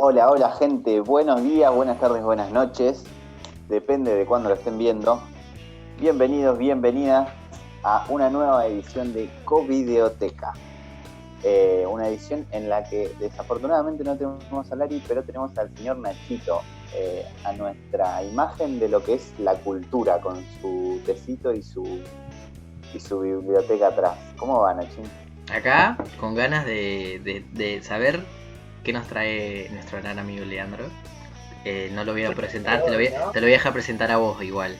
Hola, hola gente, buenos días, buenas tardes, buenas noches, depende de cuándo lo estén viendo. Bienvenidos, bienvenidas a una nueva edición de Covideoteca. Una edición en la que desafortunadamente no tenemos a Lari, pero tenemos al señor Nachito, a nuestra imagen de lo que es la cultura, con su tecito y su biblioteca atrás. ¿Cómo va, Nachín? Acá, con ganas de saber qué nos trae nuestro gran amigo Leandro. No lo voy a presentar, te lo voy a dejar presentar a vos igual.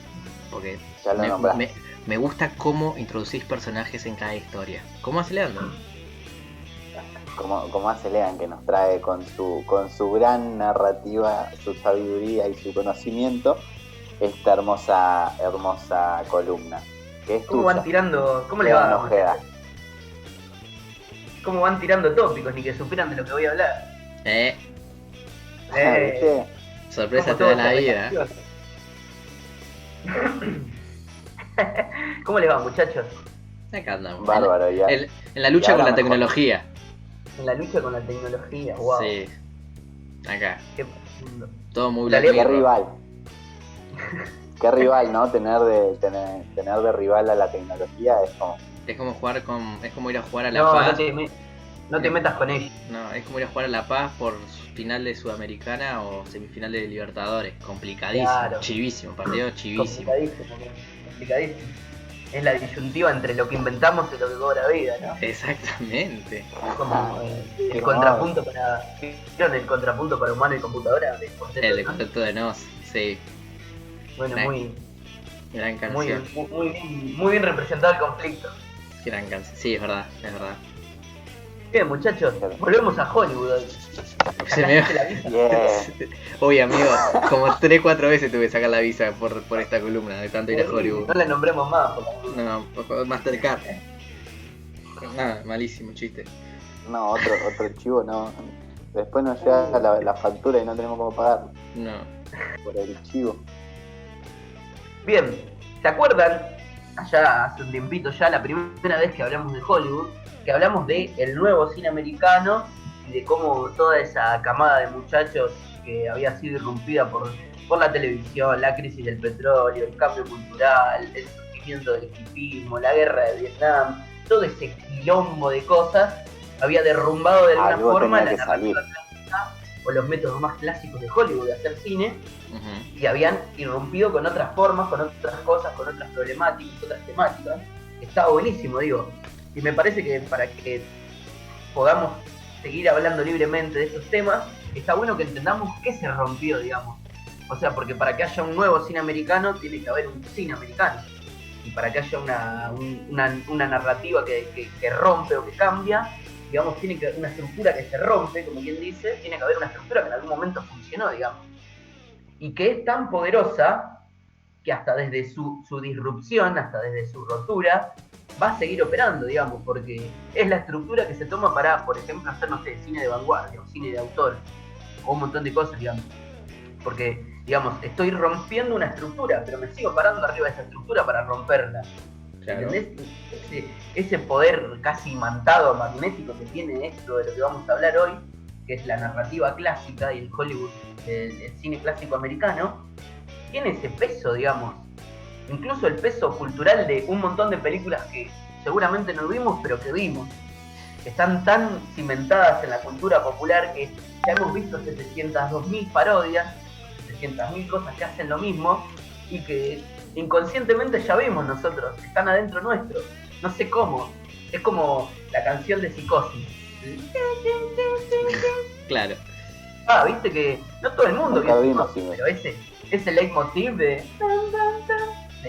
Porque Ya lo nombraste. me gusta cómo introducís personajes en cada historia. ¿Cómo hace Leandro? Como hace Lean, que nos trae con su gran narrativa, su sabiduría y su conocimiento, esta hermosa columna. Que es ¿Cómo tuya. van tirando? ¿Cómo le Lean va? Ojeda. ¿Cómo van tirando tópicos? Ni que supieran de lo que voy a hablar. ¿Viste? Sorpresa te da la vida. ¿Cómo les va, muchachos? Acá andamos. Bárbaro, ya. En la lucha con la mejor. tecnología. En la lucha con la tecnología, wow. Sí. Acá. Qué profundo. Todo muy Dale, Black Qué Mirror. rival. Qué rival, ¿no? Tener de rival a la tecnología es como... Es como ir a jugar a La No, Paz. no te metas con ellos. No, es como ir a jugar a La Paz por final de Sudamericana o semifinal de Libertadores. Complicadísimo, Claro. chivísimo, partido chivísimo. Complicadísimo. Es la disyuntiva entre lo que inventamos y lo que cobra vida, ¿no? Exactamente. Como el contrapunto para... ¿Vieron el contrapunto para humano y computadora? El de concepto de Nos, sí. Bueno, Gran canción. muy bien representado el conflicto. Gran canción. Sí, es verdad. Bien, muchachos, volvemos a Hollywood hoy. Se me... La visa. Yeah. Oye, amigo, como 3-4 veces tuve que sacar la visa por esta columna de tanto ir a Hollywood. No la nombremos más, por favor. No, por favor, Mastercard. Nada, malísimo chiste. No, otro chivo, no. Después nos llega la factura y no tenemos cómo pagar No. por el chivo. Bien, ¿se acuerdan? Allá hace un tiempito ya, la primera vez que hablamos de Hollywood, que hablamos de el nuevo cine americano y de cómo toda esa camada de muchachos que había sido irrumpida por la televisión, la crisis del petróleo, el cambio cultural, el surgimiento del hipismo, la guerra de Vietnam, todo ese quilombo de cosas había derrumbado de alguna forma la narrativa clásica o los métodos más clásicos de Hollywood de hacer cine. Uh-huh. Y habían irrumpido con otras formas, con otras cosas, con otras problemáticas, otras temáticas. Estaba buenísimo, digo. Y me parece que para que podamos seguir hablando libremente de estos temas, está bueno que entendamos qué se rompió, digamos. O sea, porque para que haya un nuevo cine americano, tiene que haber un cine americano. Y para que haya una narrativa que rompe o que cambia, digamos, tiene que una estructura que se rompe, como quien dice, tiene que haber una estructura que en algún momento funcionó, digamos. Y que es tan poderosa que hasta desde su disrupción, hasta desde su rotura, va a seguir operando, digamos, porque es la estructura que se toma para, por ejemplo, hacer, no sé, cine de vanguardia o cine de autor, o un montón de cosas, digamos. Porque, digamos, estoy rompiendo una estructura, pero me sigo parando arriba de esa estructura para romperla. Claro. ¿Entendés? Ese poder casi imantado, magnético que tiene esto de lo que vamos a hablar hoy, que es la narrativa clásica y el Hollywood, el cine clásico americano, tiene ese peso, digamos, incluso el peso cultural de un montón de películas que seguramente no vimos, pero que vimos, que están tan cimentadas en la cultura popular que ya hemos visto 702.000 parodias, 700.000 cosas que hacen lo mismo y que inconscientemente ya vimos nosotros, están adentro nuestro, no sé cómo, es como la canción de Psicosis. Claro. Viste que no todo el mundo Nunca vio vimos, Psicosis, pero ese leitmotiv de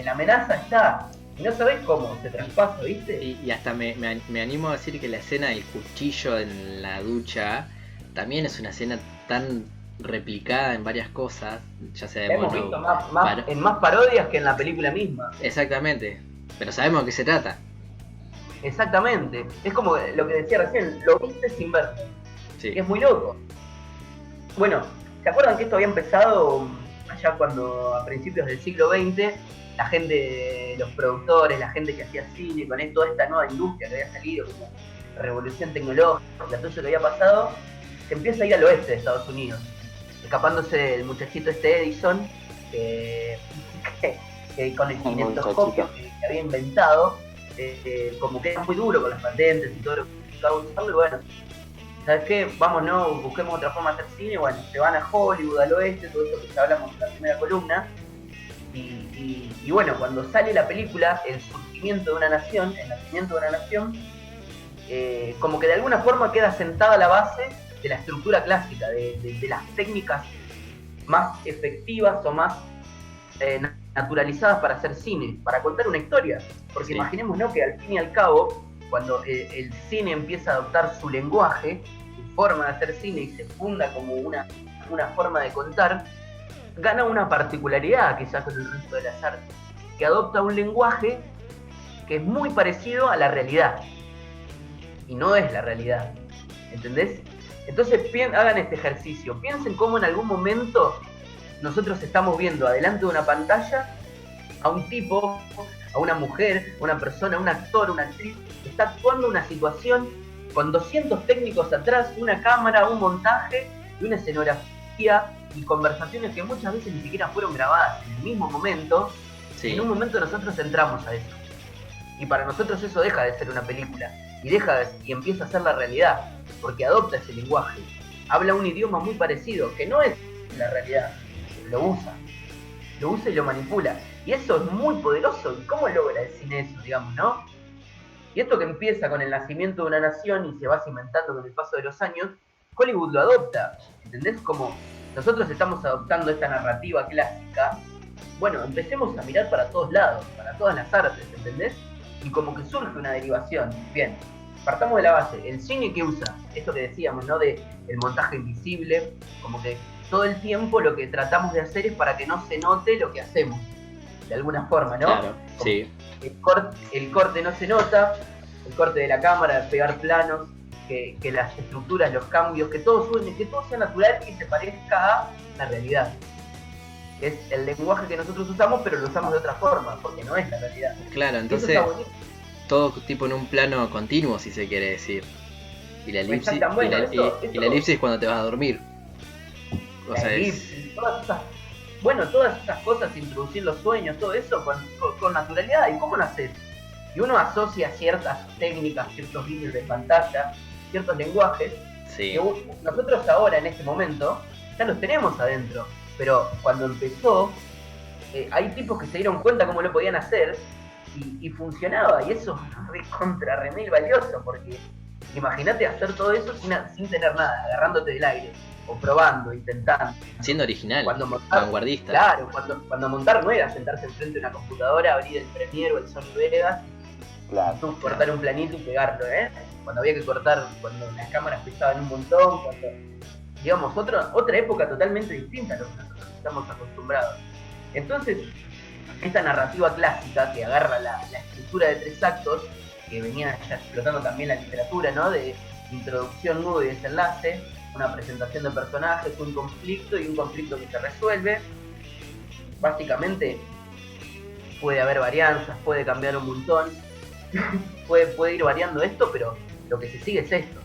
la amenaza está, y no sabés cómo se traspasa, ¿viste? Y hasta me animo a decir que la escena del cuchillo en la ducha también es una escena tan replicada en varias cosas, ya sea de hemos visto en más parodias que en la película misma. Exactamente, pero sabemos de qué se trata. Exactamente, es como lo que decía recién, lo viste sin verte, Sí. que es muy loco. Bueno, ¿se acuerdan que esto había empezado allá cuando a principios del siglo XX la gente, los productores, la gente que hacía cine con toda esta nueva industria que había salido, como revolución tecnológica, todo eso que había pasado, que empieza a ir al oeste de Estados Unidos, escapándose del muchachito Edison, que con el kinetoscopio que había inventado, como que era muy duro con las patentes y todo lo que estaba usando, y bueno, ¿sabes qué? Vamos, no, busquemos otra forma de hacer cine. Bueno, se van a Hollywood, al oeste, todo esto que ya hablamos en la primera columna. Y bueno, cuando sale la película, El surgimiento de una nación, El nacimiento de una nación, como que de alguna forma queda sentada la base de la estructura clásica, de las técnicas más efectivas o más naturalizadas para hacer cine, para contar una historia. Porque imaginemos, ¿no?, que al fin y al cabo, cuando el cine empieza a adoptar su lenguaje, su forma de hacer cine y se funda como una forma de contar, gana una particularidad quizás con el resto de las artes, que adopta un lenguaje que es muy parecido a la realidad, y no es la realidad, ¿entendés? Entonces hagan este ejercicio, piensen cómo en algún momento nosotros estamos viendo adelante de una pantalla a un tipo, a una mujer, a una persona, a un actor, una actriz, que está actuando una situación con 200 técnicos atrás, una cámara, un montaje y una escenografía y conversaciones que muchas veces ni siquiera fueron grabadas en el mismo momento. Sí. En un momento nosotros entramos a eso. Y para nosotros eso deja de ser una película y empieza a ser la realidad, porque adopta ese lenguaje. Habla un idioma muy parecido, que no es la realidad, lo usa y lo manipula. Y eso es muy poderoso. ¿Y cómo logra el cine eso, digamos, no? Y esto que empieza con el nacimiento de una nación y se va cimentando con el paso de los años, Hollywood lo adopta. ¿Entendés? Como nosotros estamos adoptando esta narrativa clásica, bueno, empecemos a mirar para todos lados, para todas las artes, ¿entendés? Y como que surge una derivación. Bien, partamos de la base. El cine que usa, esto que decíamos, ¿no?, de el montaje invisible, como que todo el tiempo lo que tratamos de hacer es para que no se note lo que hacemos, de alguna forma, ¿no? Claro, sí. El corte no se nota, el corte de la cámara, pegar planos, que las estructuras, los cambios, que todo suene, que todo sea natural y se parezca a la realidad. Es el lenguaje que nosotros usamos, pero lo usamos de otra forma, porque no es la realidad. Claro, entonces todo tipo en un plano continuo, si se quiere decir. Y la elipsis, la elipsis es cuando te vas a dormir. O sea, todas esas cosas, introducir los sueños, todo eso con naturalidad. ¿Y cómo lo haces? Y uno asocia ciertas técnicas, ciertos vídeos de pantalla, ciertos lenguajes, que nosotros ahora en este momento ya los tenemos adentro, pero cuando empezó hay tipos que se dieron cuenta cómo lo podían hacer y funcionaba, y eso es remil valioso, porque imagínate hacer todo eso sin tener nada, agarrándote del aire, o probando, intentando. Siendo original, vanguardista. Claro, cuando montar no era sentarse enfrente de una computadora, abrir el Premiere o el Sony Vegas, cortar un planito y pegarlo, cuando había que cortar, cuando las cámaras pesaban un montón, digamos, otra época totalmente distinta a lo que nosotros estamos acostumbrados. Entonces, esta narrativa clásica que agarra la estructura de 3 actos, que venía ya explotando también la literatura, ¿no?, de introducción, nudo y desenlace, una presentación de personajes, un conflicto y un conflicto que se resuelve. Básicamente puede haber varianzas, puede cambiar un montón, puede ir variando esto, pero lo que se sigue es esto.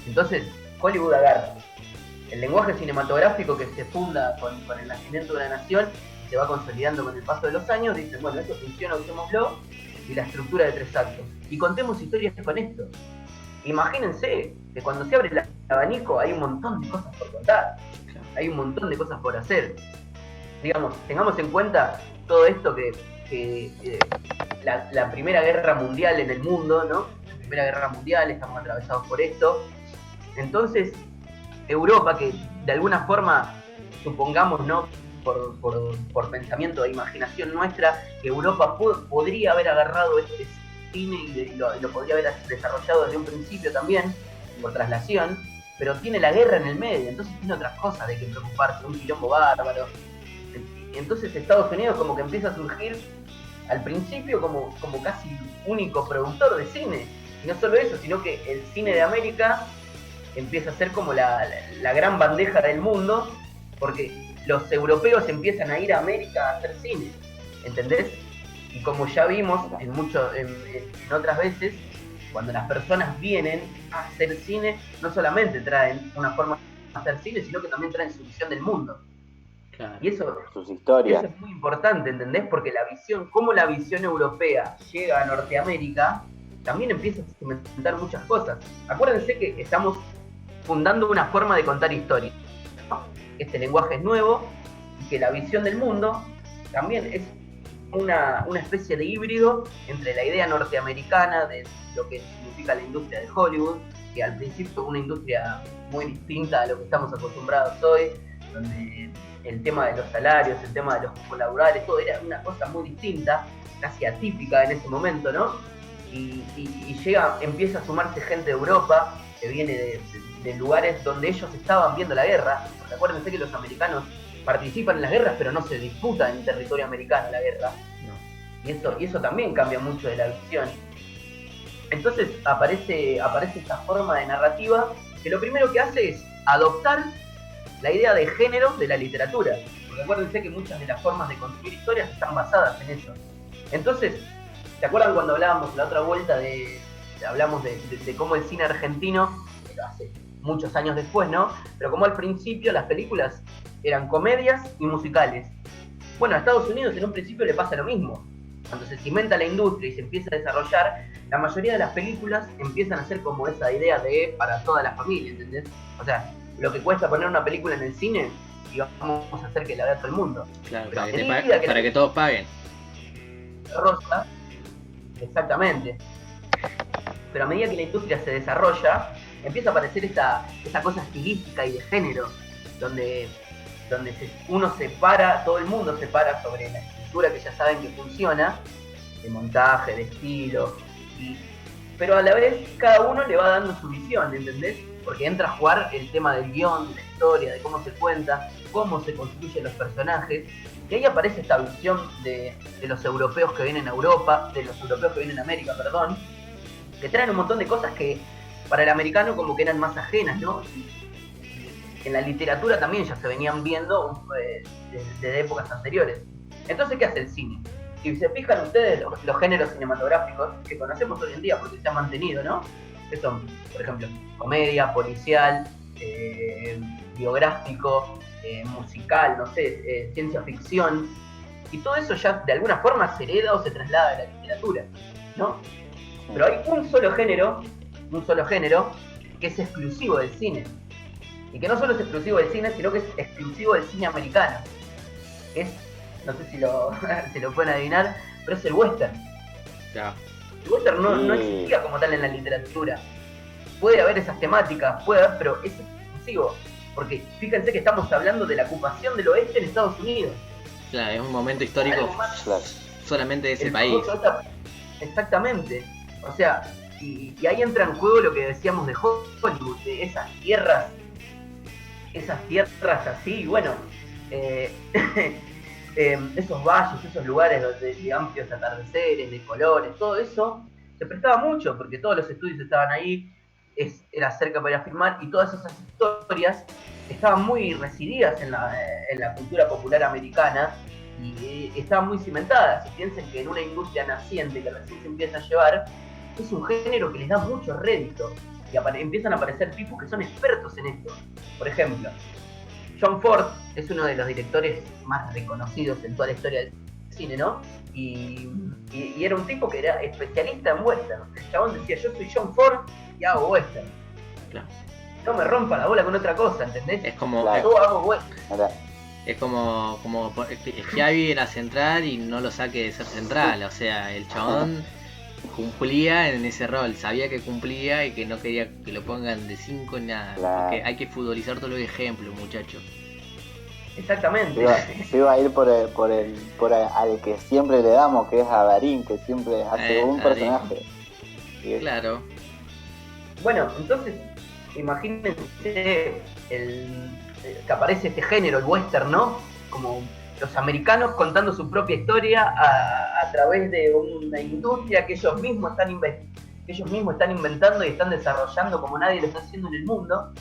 Entonces Hollywood agarra el lenguaje cinematográfico que se funda con el nacimiento de una nación y se va consolidando con el paso de los años. Dicen, bueno, esto funciona, usémoslo, y la estructura de 3 actos, y contemos historias con esto. Imagínense que cuando se abre el abanico hay un montón de cosas por contar, hay un montón de cosas por hacer. Digamos, tengamos en cuenta todo esto que la Primera Guerra Mundial en el mundo, ¿no? La Primera Guerra Mundial, estamos atravesados por esto. Entonces, Europa, que de alguna forma, supongamos, ¿no?, por pensamiento e imaginación nuestra, que Europa podría haber agarrado este cine y lo podría haber desarrollado desde un principio también, por traslación, pero tiene la guerra en el medio, entonces tiene otras cosas de que preocuparse, un quilombo bárbaro. Entonces Estados Unidos como que empieza a surgir al principio como casi único productor de cine, y no solo eso, sino que el cine de América empieza a ser como la gran bandeja del mundo, porque los europeos empiezan a ir a América a hacer cine, ¿entendés? Y como ya vimos en otras veces, cuando las personas vienen a hacer cine, no solamente traen una forma de hacer cine, sino que también traen su visión del mundo. Claro. Y eso, sus historias. eso es muy importante, ¿entendés? Porque cómo la visión europea llega a Norteamérica, también empieza a cimentar muchas cosas. Acuérdense que estamos fundando una forma de contar historias, ¿no? Este lenguaje es nuevo y que la visión del mundo también es una especie de híbrido entre la idea norteamericana de lo que significa la industria de Hollywood, que al principio es una industria muy distinta a lo que estamos acostumbrados hoy, donde el tema de los salarios, el tema de los colaborales, todo era una cosa muy distinta, casi atípica en ese momento, ¿no? Y empieza a sumarse gente de Europa, que viene de lugares donde ellos estaban viendo la guerra, porque acuérdense que los americanos participan en las guerras, pero no se disputa en territorio americano la guerra. No. Y eso también cambia mucho de la visión. Entonces aparece esta forma de narrativa que lo primero que hace es adoptar la idea de género de la literatura. Porque acuérdense que muchas de las formas de construir historias están basadas en eso. Entonces, ¿se acuerdan cuando hablábamos la otra vuelta hablamos de cómo el cine argentino, hace muchos años después, ¿no? Pero como al principio las películas eran comedias y musicales. Bueno, a Estados Unidos en un principio le pasa lo mismo. Cuando se cimenta la industria y se empieza a desarrollar, la mayoría de las películas empiezan a ser como esa idea de para toda la familia, ¿entendés? O sea, lo que cuesta poner una película en el cine y vamos a hacer que la vea todo el mundo. Claro, para que todos paguen. Rosa, exactamente. Pero a medida que la industria se desarrolla, empieza a aparecer esta cosa estilística y de género, donde uno separa, todo el mundo se para sobre la estructura que ya saben que funciona, de montaje, de estilo, pero a la vez cada uno le va dando su visión, ¿entendés? Porque entra a jugar el tema del guión, de la historia, de cómo se cuenta, cómo se construyen los personajes, y ahí aparece esta visión de los europeos que vienen a Europa, de los europeos que vienen a América, perdón, que traen un montón de cosas que para el americano como que eran más ajenas, ¿no? En la literatura también ya se venían viendo desde épocas anteriores. Entonces, ¿qué hace el cine? Si se fijan ustedes los géneros cinematográficos que conocemos hoy en día porque se han mantenido, ¿no? Que son, por ejemplo, comedia, policial, biográfico, musical, no sé, ciencia ficción, y todo eso ya de alguna forma se hereda o se traslada de la literatura, ¿no? Pero hay un solo género que es exclusivo del cine. Y que no solo es exclusivo del cine, sino que es exclusivo del cine americano. No sé si lo pueden adivinar, pero es el western. Ya. El western no existía como tal en la literatura. Puede haber esas temáticas, pero es exclusivo. Porque fíjense que estamos hablando de la ocupación del oeste en Estados Unidos. Claro, es un momento histórico solamente de ese país. Exactamente. O sea, y ahí entra en juego lo que decíamos de Hollywood, de esas tierras así, bueno, esos valles, esos lugares de amplios atardeceres, de colores, todo eso se prestaba mucho porque todos los estudios estaban ahí, era cerca para ir a filmar, y todas esas historias estaban muy resididas en la cultura popular americana y estaban muy cimentadas. Y piensen que en una industria naciente que recién se empieza a llevar, es un género que les da mucho rédito y empiezan a aparecer tipos que son expertos en esto. Por ejemplo, John Ford es uno de los directores más reconocidos en toda la historia del cine, ¿no? Y era un tipo que era especialista en western. El chabón decía, yo soy John Ford y hago western. Claro. No me rompa la bola con otra cosa, ¿entendés? Es como... Yo hago western. Es como Schiavi era central y no lo saque de ser central. O sea, el chabón cumplía en ese rol, sabía que cumplía y que no quería que lo pongan de 5 ni nada. Claro. Porque hay que futbolizar todos los ejemplos, muchachos. Exactamente. Yo iba a ir por al que siempre le damos, que es a Darín, que siempre hace un personaje. Claro. Bueno, entonces, imagínense que aparece este género, el western, ¿no? Como los americanos contando su propia historia a través de una industria que ellos mismos están inventando y están desarrollando como nadie lo está haciendo en el mundo.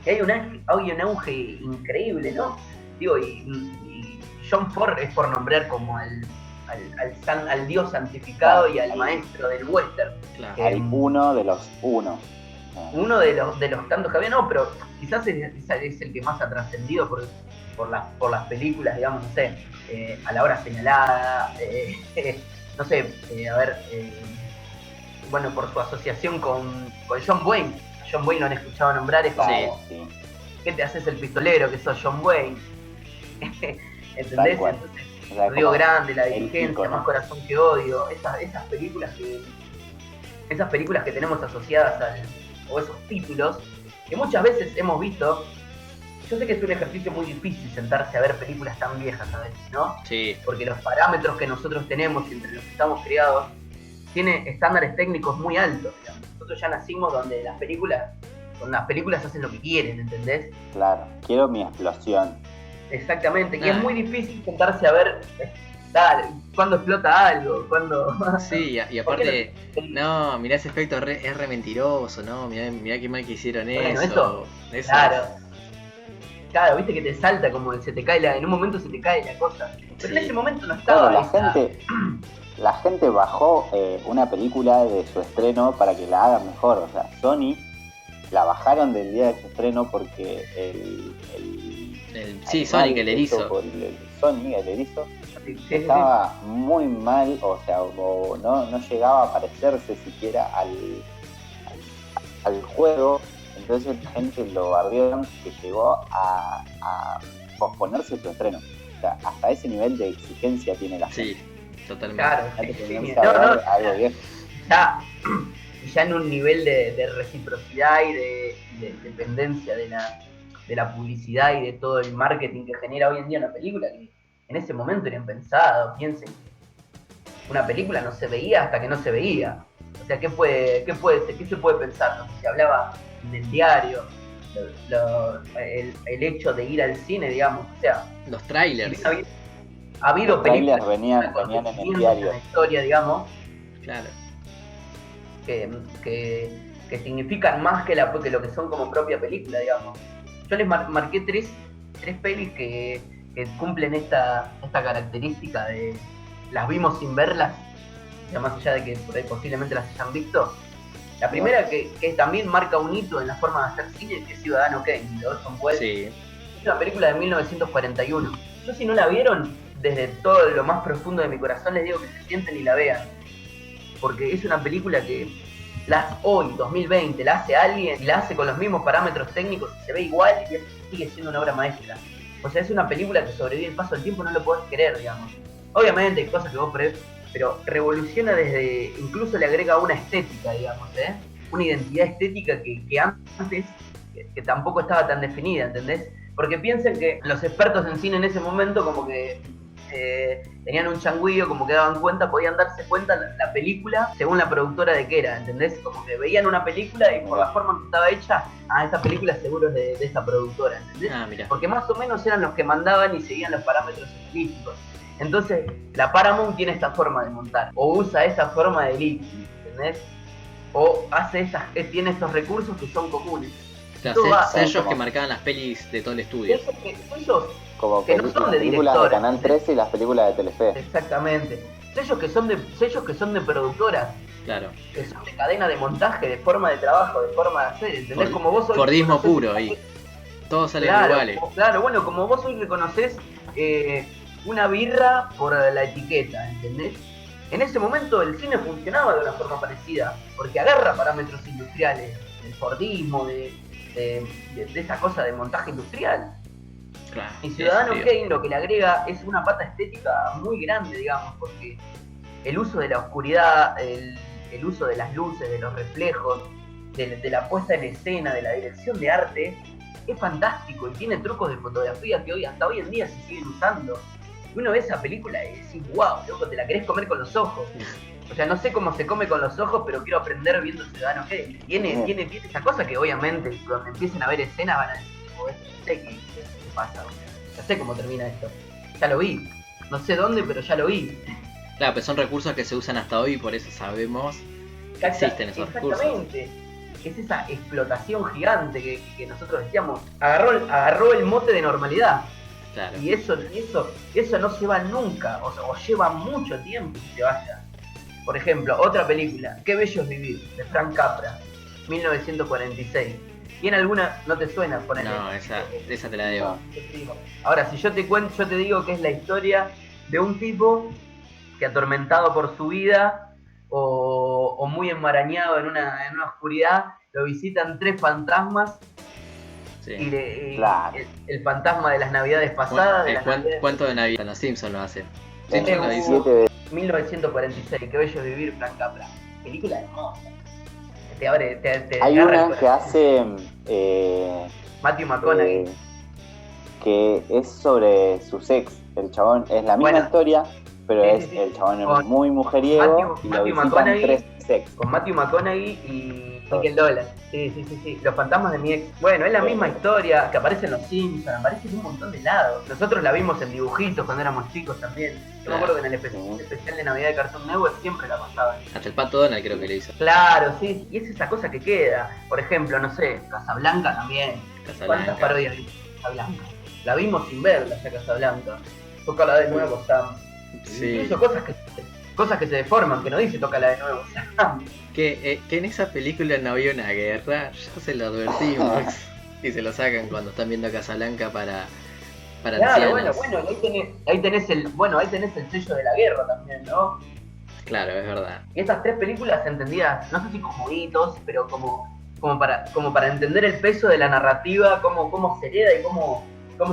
Y hay un auge increíble, ¿no? Digo, y John Ford es por nombrar como al dios santificado Claro, y al maestro del western. Claro. Hay uno de los uno. Uno de los tantos que había, no, pero quizás es el que más ha trascendido por las películas, digamos, no sé, A la hora señalada, no sé, bueno, por su asociación con John Wayne. John Wayne lo han escuchado nombrar, es como, Sí. ¿qué te haces el pistolero que sos John Wayne? ¿Entendés? Tal cual. Entonces, O sea, Río como Grande, La el Diligencia, ícono. Más corazón que odio, esas películas que tenemos asociadas o esos títulos, que muchas veces hemos visto. Yo sé que es un ejercicio muy difícil sentarse a ver películas tan viejas a veces, ¿no? Sí, Porque los parámetros que nosotros tenemos y entre los que estamos criados tiene estándares técnicos muy altos, digamos. Nosotros ya nacimos donde con las películas hacen lo que quieren, ¿entendés? Claro, quiero mi explosión. Exactamente, y Nah. es muy difícil sentarse a ver cuándo explota algo, cuándo... sí, y aparte, no, mirá ese efecto, es re mentiroso, ¿no? Mirá qué mal que hicieron Bueno, eso. Claro, viste que te salta como se te cae en un momento se te cae la cosa. Pero Sí. en ese momento no Claro, estaba la gente bajó una película de su estreno para que la hagan mejor. O sea, Sony la bajaron del día de su estreno porque Sí, Sonic, el erizo. Sony, el erizo, Sí. estaba muy mal, o sea, no llegaba a parecerse siquiera al juego. Entonces la gente lo bardeó, que llegó a posponerse su estreno. O sea, hasta ese nivel de exigencia tiene la gente. Sí, totalmente. Claro, Ya te sí, comienza a ver algo viejo. ya en un nivel de reciprocidad y de dependencia de la publicidad y de todo el marketing que genera hoy en día una película, que en ese momento era impensado. Piensen que una película no se veía hasta que no se veía. O sea, ¿qué se puede pensar? No sé, se hablaba del diario, el hecho de ir al cine, digamos. O sea, Los trailers, ha habido Los trailers películas venían en el diario. en la historia, digamos, claro. que significan más que lo que son como propia película, digamos. Yo les marqué tres pelis que cumplen esta característica de las vimos sin verlas, ya más allá de que por ahí posiblemente las hayan visto. La primera que también marca un hito en la forma de hacer cine, que es Ciudadano Kane, de Orson Welles. Sí. Es una película de 1941. Yo, si no la vieron, desde todo lo más profundo de mi corazón les digo que se sienten y la vean, porque es una película que hoy, 2020, la hace alguien y la hace con los mismos parámetros técnicos y se ve igual y sigue siendo una obra maestra. O sea, es una película que sobrevive el paso del tiempo, no lo podés creer, digamos. Obviamente hay cosas que vos pero revoluciona incluso le agrega una estética, digamos, una identidad estética que antes que tampoco estaba tan definida, ¿entendés? Porque piensen que los expertos en cine en ese momento como que tenían un changüillo, como que daban cuenta, podían darse cuenta la película según la productora de qué era, ¿entendés? Como que veían una película y por la forma en que estaba hecha, esta película seguro es de esta productora, ¿entendés? Mira. Porque más o menos eran los que mandaban y seguían los parámetros estilísticos. Entonces, la Paramount tiene esta forma de montar, o usa esta forma de elipsis, ¿entendés? O tiene estos recursos que son comunes. Sellos que marcaban las pelis de todo el estudio. Sellos como que no son de películas directores, de Canal 13 y las películas de Telefe. Exactamente. Sellos que son de productoras. Claro. Que son de cadena de montaje, de forma de trabajo, de forma de hacer, ¿entendés? Como vos hoy Fordismo puro ahí. Todos salen iguales. Claro, bueno, como vos hoy reconoces una birra por la etiqueta, ¿entendés? En ese momento el cine funcionaba de una forma parecida, porque agarra parámetros industriales, del Fordismo, de esa cosa de montaje industrial. Claro, y Ciudadano Kane lo que le agrega es una pata estética muy grande, digamos, porque el uso de la oscuridad, el uso de las luces, de los reflejos, de la puesta en escena, de la dirección de arte, es fantástico y tiene trucos de fotografía que hasta hoy en día se siguen usando. Y uno ve esa película y decís, wow, loco, te la querés comer con los ojos. O sea, no sé cómo se come con los ojos, pero quiero aprender viendo Ciudadano Kane. Tiene esa cosa que obviamente cuando empiecen a ver escenas van a decir, no sé qué pasa, ya sé cómo termina esto. Ya lo vi. No sé dónde, pero ya lo vi. Claro, pero son recursos que se usan hasta hoy y por eso sabemos que existen esos recursos. Exactamente. Es esa explotación gigante que nosotros decíamos. Agarró el mote de normalidad. Claro. Y eso no se va nunca, o lleva mucho tiempo que se vaya. Por ejemplo, otra película, Qué bello es vivir, de Frank Capra, 1946. ¿Y en alguna no te suena? Ponele. No, esa te la debo. Ahora, si yo te cuento, yo te digo que es la historia de un tipo que atormentado por su vida o muy enmarañado en una oscuridad, lo visitan 3 fantasmas. Sí. Y Claro. el fantasma de las navidades pasadas. ¿Cuánto de Navidad? Los Simpsons lo hacen. En Simpsons lo dicen. 1946, Qué bello es vivir, Frank Capra. Película hermosa. Te Hay agarra el una que corazón. hace Matthew McConaughey. que es sobre su ex. El chabón es la misma Bueno. historia, pero Sí. el chabón es Con muy mujeriego y lo Matthew visitan McConaughey. 3 ex. Con Matthew McConaughey y Michael Douglas. Sí. Los fantasmas de mi ex. Bueno, es la misma historia que aparece en Los Simpsons, aparece en un montón de lados. Nosotros la vimos en dibujitos cuando éramos chicos también. Yo me acuerdo que en el especial de Navidad de Cartoon Network siempre la pasaban. Hasta el Pato Donald creo que le hizo. Claro, sí, y es esa cosa que queda. Por ejemplo, no sé, Casablanca también. ¿Cuántas Casablanca. parodias vimos de Casablanca? La vimos sin verla ya Casablanca. Tócala de nuevo, Sam. Sí. Incluso cosas que se deforman, que no dice tócala de nuevo, Sam. Que en esa película no había una guerra, ya se lo advertimos. Y se lo sacan cuando están viendo Casablanca para Claro, ancianos. bueno, ahí tenés el sello de la guerra también, ¿no? Claro, es verdad. Y estas 3 películas entendidas, no sé si como hitos, pero como para entender el peso de la narrativa, cómo se hereda y cómo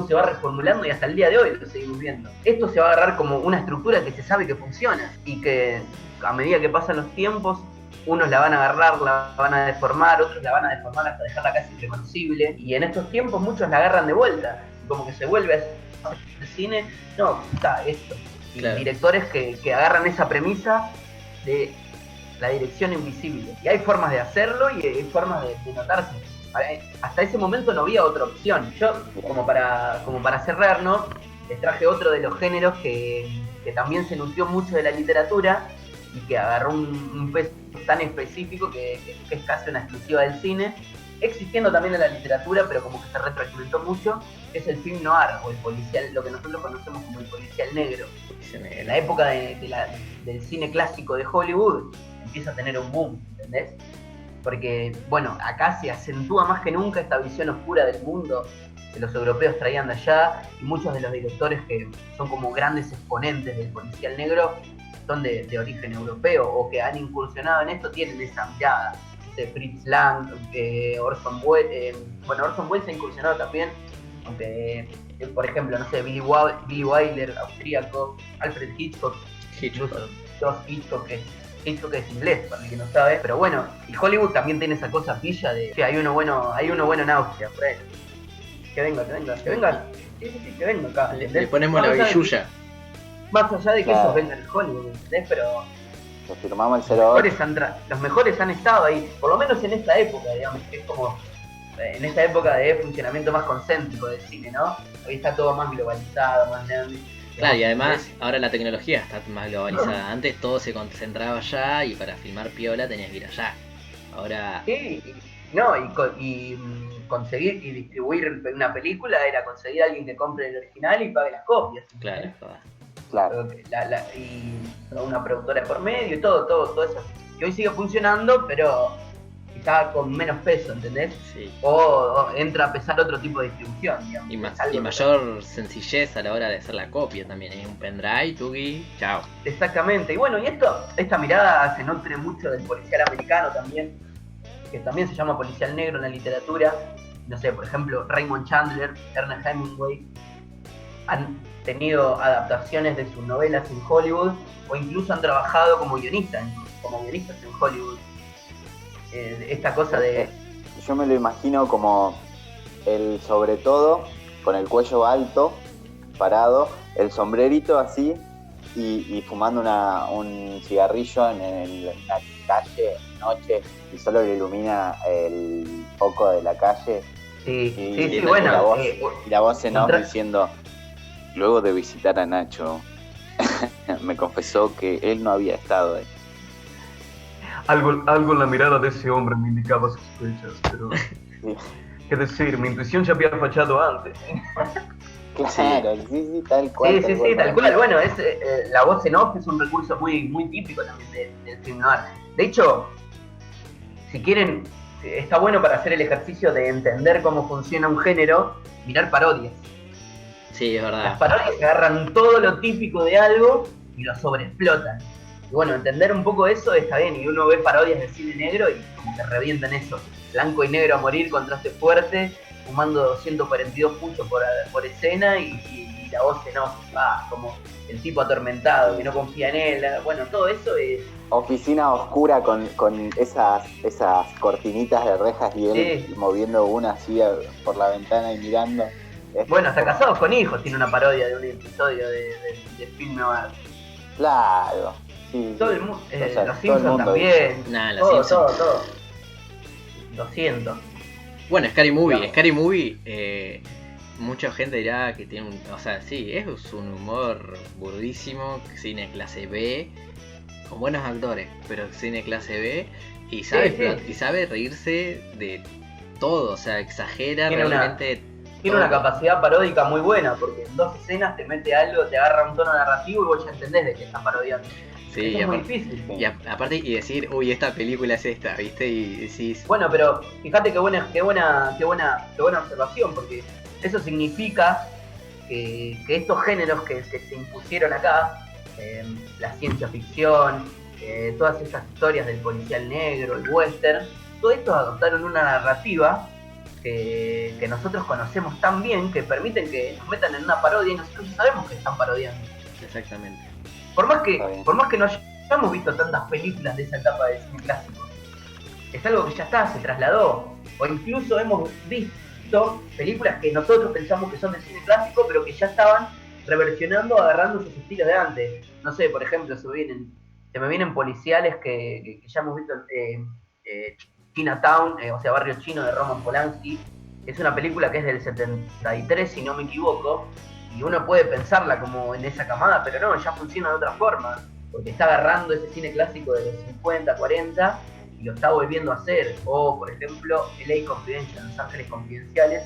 se va reformulando, y hasta el día de hoy lo seguimos viendo. Esto se va a agarrar como una estructura que se sabe que funciona y que a medida que pasan los tiempos, unos la van a agarrar, la van a deformar, otros la van a deformar hasta dejarla casi irreconocible, y en estos tiempos muchos la agarran de vuelta, como que se vuelve a hacer el cine, no, está esto. Y Claro. directores que agarran esa premisa de la dirección invisible. Y hay formas de hacerlo y hay formas de notarse. Hasta ese momento no había otra opción. Yo, como para cerrar, ¿no? Les traje otro de los géneros que también se nutrió mucho de la literatura y que agarró un peso tan específico que es casi una exclusiva del cine, existiendo también en la literatura, pero como que se retroalimentó mucho, es el film noir, o el policial, lo que nosotros conocemos como el policial negro. En la época del cine clásico de Hollywood empieza a tener un boom, ¿entendés? Porque, bueno, acá se acentúa más que nunca esta visión oscura del mundo que los europeos traían de allá, y muchos de los directores que son como grandes exponentes del policial negro son de origen europeo o que han incursionado en esto, tienen esa mirada. Fritz Lang, Orson Welles, Orson Welles ha incursionado también, aunque, por ejemplo, no sé, Billy Wilder, austríaco, Alfred Hitchcock, incluso Josh Hitchcock, Hitchcock es inglés, para el que no sabe, pero bueno, y Hollywood también tiene esa cosa pilla de que hay uno bueno en Austria, por ahí. Que venga, sí, que venga acá. Le ponemos la billulla. Más allá de que Claro. esos vengan en Hollywood, ¿entendés? Pero Lo firmamos el 08. los mejores han estado ahí, por lo menos en esta época, digamos, que es como en esta época de funcionamiento más concéntrico del cine, ¿no? Hoy está todo más globalizado, más grande. Claro, y además ahora la tecnología está más globalizada. Antes todo se concentraba allá y para filmar piola tenías que ir allá. Ahora, Sí, conseguir y distribuir una película era conseguir a alguien que compre el original y pague las copias. claro, es verdad. Claro. Y una productora por medio y todo eso. Que hoy sigue funcionando, pero está con menos peso, ¿entendés? Sí. O entra a pesar otro tipo de distribución, digamos. Y mayor sencillez a la hora de hacer la copia también. Es un pendrive, tuki, chao. Exactamente. Y bueno, y esta mirada se nutre mucho del policial americano también, que también se llama policial negro en la literatura. No sé, por ejemplo, Raymond Chandler, Ernest Hemingway han tenido adaptaciones de sus novelas en Hollywood o incluso han trabajado como guionistas en Hollywood. Esta cosa de... Yo me lo imagino como el sobre todo, con el cuello alto, parado, el sombrerito así y fumando un cigarrillo en la calle, noche, y solo le ilumina el foco de la calle. Sí, La bueno. voz, y la voz en off contra- diciendo, luego de visitar a Nacho, me confesó que él no había estado ahí. Algo en la mirada de ese hombre me indicaba sospechas, pero... Sí. Es decir, mi intuición ya había fallado antes. Claro, sí, tal cual. Sí, tal cual. Bueno, la voz en off es un recurso muy, muy típico también del film noir. De hecho, si quieren, está bueno para hacer el ejercicio de entender cómo funciona un género, mirar parodias. Sí, es verdad. Las parodias agarran todo lo típico de algo y lo sobreexplotan. Y bueno, entender un poco eso está bien. Y uno ve parodias de cine negro y como que revientan eso. Blanco y negro a morir, contraste fuerte, fumando 242 puchos por escena y la voz en off, como el tipo atormentado, que no confía en él. Bueno, todo eso es... Oficina oscura con esas cortinitas de rejas y él moviendo una así por la ventana y mirando. Bueno, hasta Casados con Hijos tiene una parodia de un episodio de film noir. Claro, sí. Todo el mundo, los Simpsons también. Todo. 200. Bueno, Scary Movie, mucha gente dirá que tiene o sea, sí, es un humor burdísimo, cine clase B, con buenos actores, pero cine clase B, y sabe reírse de todo, o sea, exagera realmente. Tiene una capacidad paródica muy buena, porque en 2 escenas te mete algo, te agarra un tono narrativo y vos ya entendés de qué estás parodiando. Sí, es muy difícil. Y aparte, y decir, uy, esta película es esta, ¿viste? Y decís... Bueno, pero fíjate qué buena observación, porque eso significa que estos géneros que se impusieron acá, la ciencia ficción, todas esas historias del policial negro, el western, todo esto adoptaron una narrativa que nosotros conocemos tan bien que permiten que nos metan en una parodia y nosotros ya sabemos que están parodiando. Exactamente. Por más que no hayamos visto tantas películas de esa etapa de cine clásico, es algo que ya está, se trasladó. O incluso hemos visto películas que nosotros pensamos que son de cine clásico, pero que ya estaban reversionando, agarrando sus estilos de antes. No sé, por ejemplo, se me vienen policiales que ya hemos visto, Chinatown, o sea, Barrio Chino de Roman Polanski. Es una película que es del 73, si no me equivoco, y uno puede pensarla como en esa camada, pero no, ya funciona de otra forma, porque está agarrando ese cine clásico de los 50, 40 y lo está volviendo a hacer. O, por ejemplo, LA Confidential, Los Ángeles Confidenciales,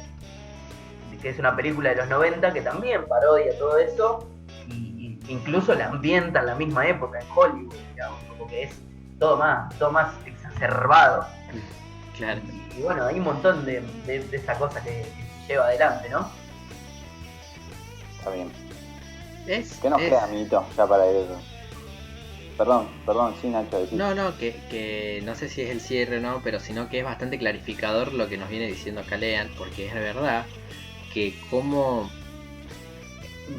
que es una película de los 90 que también parodia todo eso y incluso la ambienta en la misma época en Hollywood, digamos, como que es todo más exacerbado. Claro. Y bueno, hay un montón de esa cosa que se lleva adelante, ¿no? Está bien. ¿Qué nos queda, amiguito, ya para eso? Perdón, sí, Nacho, decís. No, que no sé si es el cierre o no, pero sino que es bastante clarificador lo que nos viene diciendo acá Lean, porque es de verdad que cómo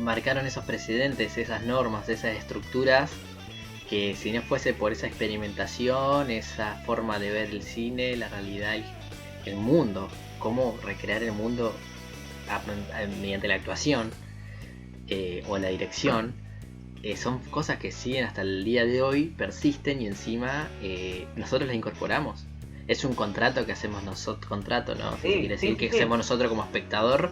marcaron esos precedentes, esas normas, esas estructuras, que si no fuese por esa experimentación, esa forma de ver el cine, la realidad, el mundo, cómo recrear el mundo mediante la actuación o la dirección, son cosas que siguen hasta el día de hoy, persisten y encima nosotros las incorporamos. Es un contrato que hacemos nosotros, ¿no? Sí, quiere decir que hacemos nosotros como espectador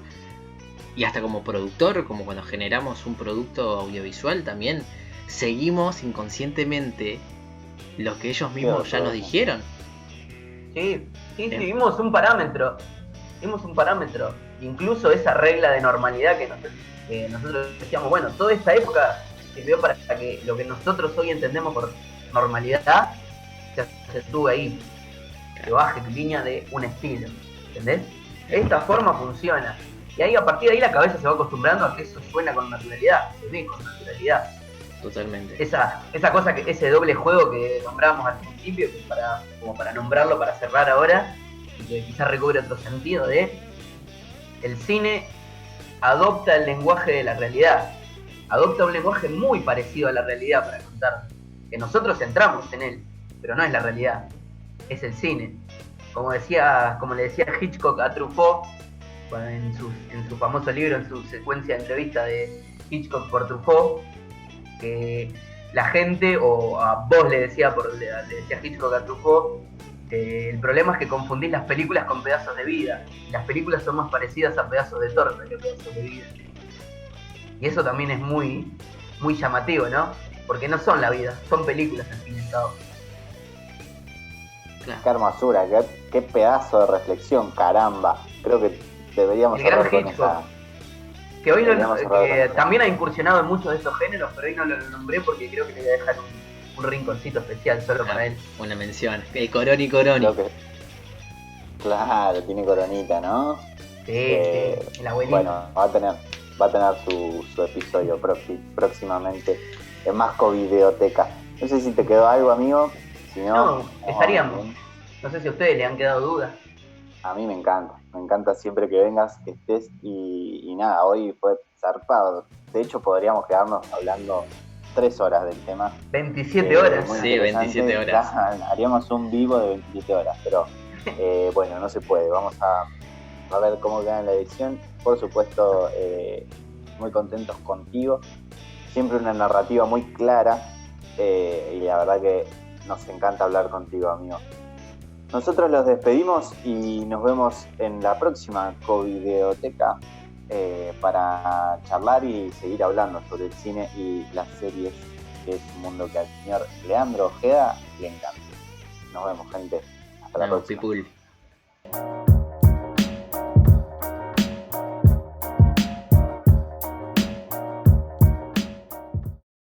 y hasta como productor, como cuando generamos un producto audiovisual también seguimos inconscientemente lo que ellos mismos ya nos dijeron. Sí, vimos un parámetro. Incluso esa regla de normalidad que nosotros decíamos, bueno, toda esta época sirvió para que lo que nosotros hoy entendemos por normalidad se estuvo ahí, que baje línea de un estilo, ¿entendés? Esta forma funciona. Y ahí, a partir de ahí, la cabeza se va acostumbrando a que eso suena con naturalidad, se ve con naturalidad. Totalmente. Esa cosa, ese doble juego que nombrábamos al principio, como para nombrarlo, para cerrar ahora, y que quizás recobre otro sentido de el cine adopta el lenguaje de la realidad, adopta un lenguaje muy parecido a la realidad para contar, que nosotros entramos en él, pero no es la realidad, es el cine. Como le decía Hitchcock a Truffaut en su famoso libro, en su secuencia de entrevista de Hitchcock por Truffaut, que la gente, o a vos le decía Hitchcock a Truffaut, que el problema es que confundís las películas con pedazos de vida. Las películas son más parecidas a pedazos de torta que a pedazos de vida. Y eso también es muy, muy llamativo, ¿no? Porque no son la vida, son películas al fin y al cabo. Claro. Qué hermosura, qué pedazo de reflexión, caramba. Creo que deberíamos el gran hablar con Hitchcock. Que hoy Deberíamos cerrar con eso. también ha incursionado en muchos de estos géneros, pero hoy no lo nombré porque creo que le voy a dejar un rinconcito especial solo para él. Una mención. El Coroni Coroni. Creo que, claro, tiene coronita, ¿no? Sí, el abuelito. Bueno, va a tener su episodio próximamente en más Covideoteca. No sé si te quedó algo, amigo. Si no, estaríamos. bien. No sé si a ustedes le han quedado dudas. A mí me encanta siempre que vengas, que estés y nada, hoy fue zarpado. De hecho, podríamos quedarnos hablando 3 horas del tema. 27 horas. Muy Sí, interesante. 27 horas. Ya, haríamos un vivo de 27 horas, pero bueno, no se puede. Vamos a ver cómo queda en la edición. Por supuesto, muy contentos contigo. Siempre una narrativa muy clara y la verdad que nos encanta hablar contigo, amigo. Nosotros los despedimos y nos vemos en la próxima Covideoteca para charlar y seguir hablando sobre el cine y las series, que es un mundo que al señor Leandro Ojeda le encanta. Nos vemos, gente. Hasta la próxima. People.